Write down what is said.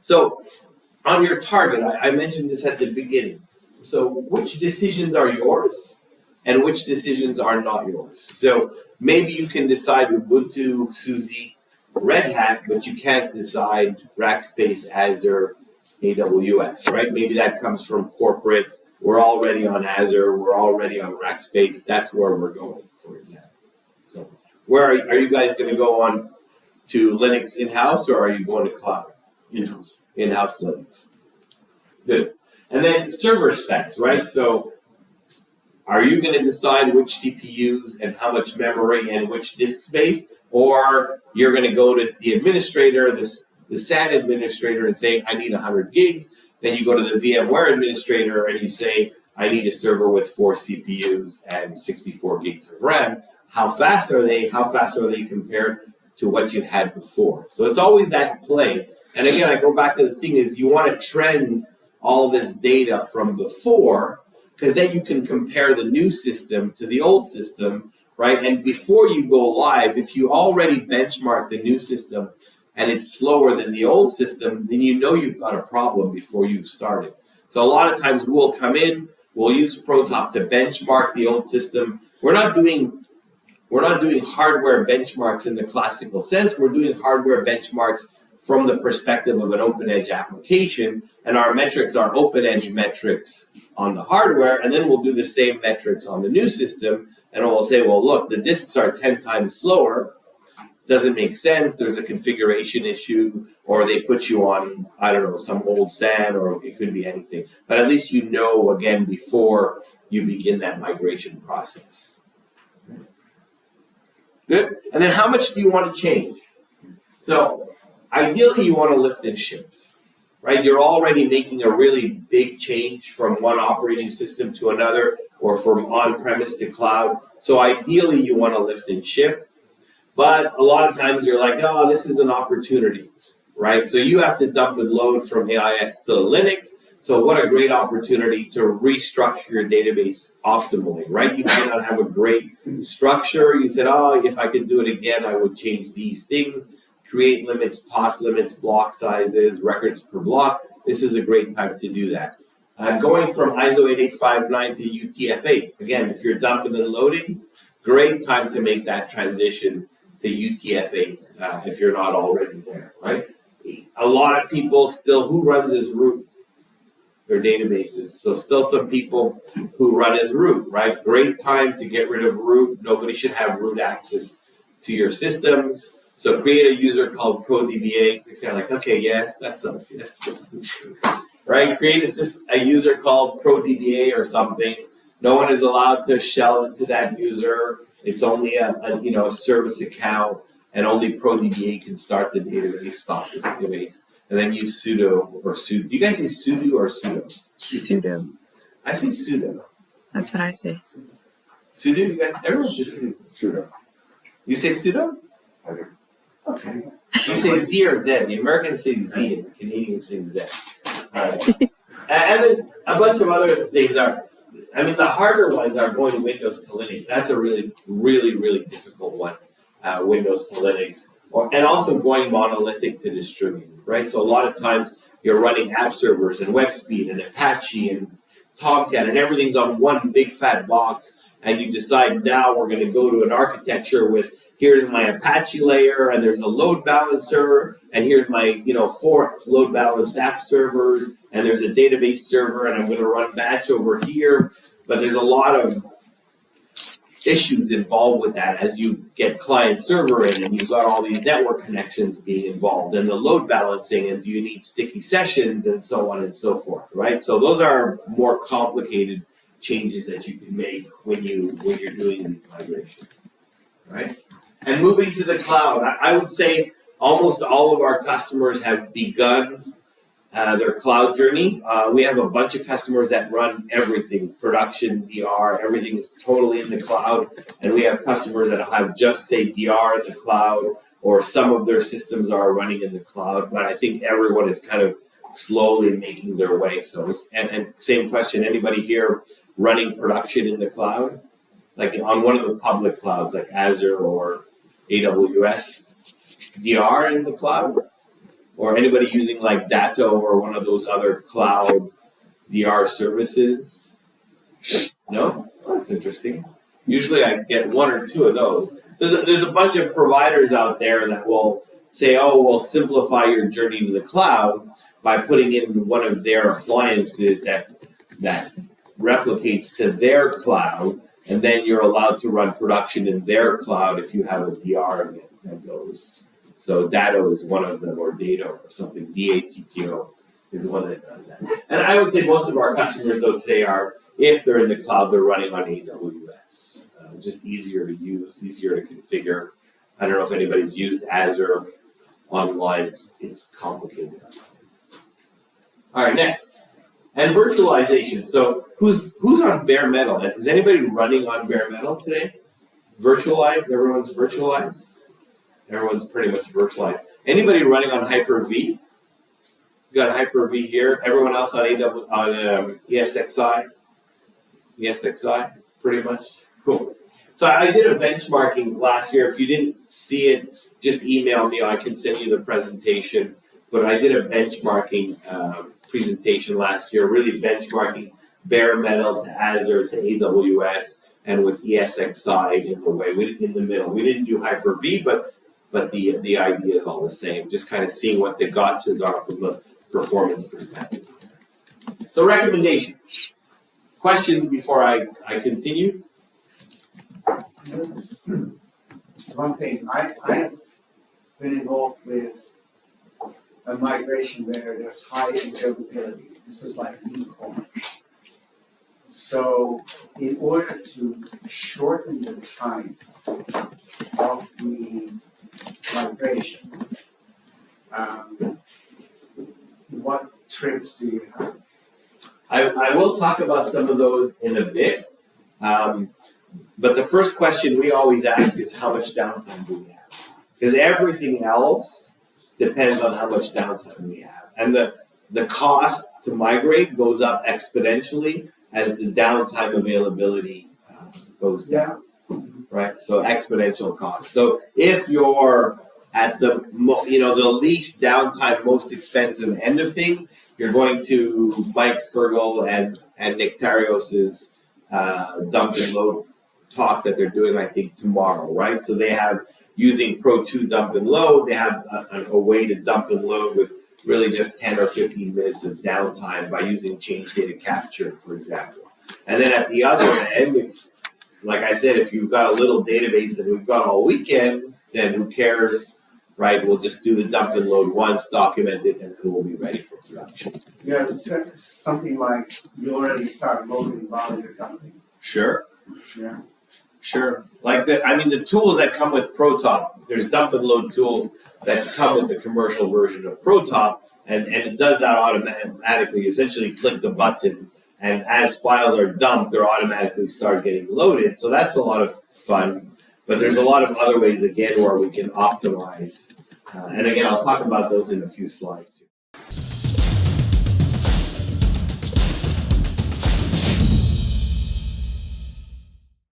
So on your target, I mentioned this at the beginning. So which decisions are yours and which decisions are not yours? So maybe you can decide Ubuntu, SUSE, Red Hat, but you can't decide Rackspace, Azure, AWS, right? Maybe that comes from corporate. We're already on Azure. We're already on Rackspace. That's where we're going, for example. So where are you guys going to go on to Linux in-house, or are you going to cloud? In-house. In-house Linux. Good. And then server specs, right? So are you going to decide which CPUs and how much memory and which disk space, or you're going to go to the administrator, the SAN administrator, and say, I need 100 gigs. Then you go to the VMware administrator and you say, I need a server with 4 CPUs and 64 gigs of RAM. How fast are they? How fast are they compared to what you had before? So it's always that play. And again, I go back to the thing is you want to trend all this data from before, because then you can compare the new system to the old system, right? And before you go live, if you already benchmark the new system and it's slower than the old system, then you know you've got a problem before you've started. So a lot of times we'll come in, we'll use ProTop to benchmark the old system. We're not doing hardware benchmarks in the classical sense. We're doing hardware benchmarks from the perspective of an open edge application, and our metrics are open edge metrics on the hardware, and then we'll do the same metrics on the new system, and we'll say, well, look, the disks are 10 times slower. Doesn't make sense. There's a configuration issue, or they put you on, I don't know, some old SAN, or it could be anything. But at least you know, again, before you begin that migration process. Good. And then how much do you want to change? So ideally, you want to lift and shift, right? You're already making a really big change from one operating system to another, or from on-premise to cloud. So ideally, you want to lift and shift. But a lot of times you're like, oh, this is an opportunity, right? So you have to dump and load from AIX to Linux. So what a great opportunity to restructure your database optimally, right? You may not have a great structure. You said, oh, if I could do it again, I would change these things. Create limits, toss limits, block sizes, records per block. This is a great time to do that. Going from ISO 8859 to UTF-8. Again, if you're dumping and loading, great time to make that transition to UTF-8 if you're not already there, right? A lot of people still, who runs as root? Their databases. So still some people who run as root, right? Great time to get rid of root. Nobody should have root access to your systems. So create a user called ProDBA. It's kind of like, okay, yes, that's us. Yes, that's right? Create a user called ProDBA or something. No one is allowed to shell into that user. It's only a service account, and only ProDBA can start the database, stop the database, and then use sudo or sudo. Do you guys say sudo or sudo? Sudo. I say sudo. That's what I say. Sudo, you guys? Everyone says Sudo. You say sudo? I do. Okay. You say Z or Z. The Americans say Z, and the Canadians say Z. And then a bunch of other things are. I mean, the harder ones are going Windows to Linux. That's a really, really, really difficult one, Windows to Linux. And also going monolithic to distributed, right? So a lot of times you're running app servers and WebSpeed and Apache and Tomcat and everything's on one big fat box, and you decide now we're going to go to an architecture with here's my Apache layer, and there's a load balancer, and here's my 4 load balanced app servers, and there's a database server, and I'm going to run batch over here. But there's a lot of issues involved with that as you get client server in, and you've got all these network connections being involved, and the load balancing, and do you need sticky sessions, and so on and so forth, right? So those are more complicated changes that you can make when you're doing these migrations, right? And moving to the cloud, I would say almost all of our customers have begun their cloud journey. We have a bunch of customers that run everything, production, DR, everything is totally in the cloud. And we have customers that have just say DR in the cloud, or some of their systems are running in the cloud. But I think everyone is kind of slowly making their way. So, and same question, anybody here running production in the cloud? Like on one of the public clouds, like Azure or AWS, DR in the cloud? Or anybody using like Datto or one of those other cloud DR services? No? Oh, that's interesting. Usually I get one or two of those. There's a bunch of providers out there that will say, oh, we'll simplify your journey to the cloud by putting in one of their appliances that replicates to their cloud, and then you're allowed to run production in their cloud if you have a DR that goes. So Datto is one of them, or Datto or something. DATTO is one that does that. And I would say most of our customers, though, today are, if they're in the cloud, they're running on AWS. Just easier to use, easier to configure. I don't know if anybody's used Azure online. It's complicated. All right, next. And virtualization. So who's on bare metal? Is anybody running on bare metal today? Virtualized? Everyone's virtualized? Everyone's pretty much virtualized. Anybody running on Hyper-V? You got Hyper-V here. Everyone else on ESXi? ESXi, pretty much. Cool. So I did a benchmarking last year. If you didn't see it, just email me. I can send you the presentation. But I did a benchmarking presentation last year, really benchmarking bare metal to Azure to AWS, and with ESXi in the middle. We didn't do Hyper-V, but the idea is all the same. Just kind of seeing what the gotchas are from the performance perspective. So recommendations. Questions before I continue? One thing, I've been involved with a migration where there's high availability. This is like e-commerce. So in order to shorten the time of the migration, what tricks do you have? I will talk about some of those in a bit. But the first question we always ask is, how much downtime do we have? Because everything else depends on how much downtime we have. And the cost to migrate goes up exponentially as the downtime availability goes down, right? So exponential cost. So if you're at the least downtime, most expensive end of things, you're going to Mike Fergal and Nick Tarios's dump and load talk that they're doing, I think, tomorrow, right? So they have, using Pro 2 dump and load, they have a way to dump and load with really just 10 or 15 minutes of downtime by using change data capture, for example. And then at the other end, if, like I said, if you've got a little database and we've got all weekend, then who cares, right? We'll just do the dump and load once, document it, and then we'll be ready for production. Yeah, it's something like you already start loading while you're dumping. Sure. Yeah. Sure. Like the tools that come with ProTop, there's dump and load tools that come with the commercial version of ProTop, and it does that automatically. You essentially click the button, and as files are dumped, they're automatically start getting loaded. So that's a lot of fun. But there's a lot of other ways, again, where we can optimize. And again, I'll talk about those in a few slides.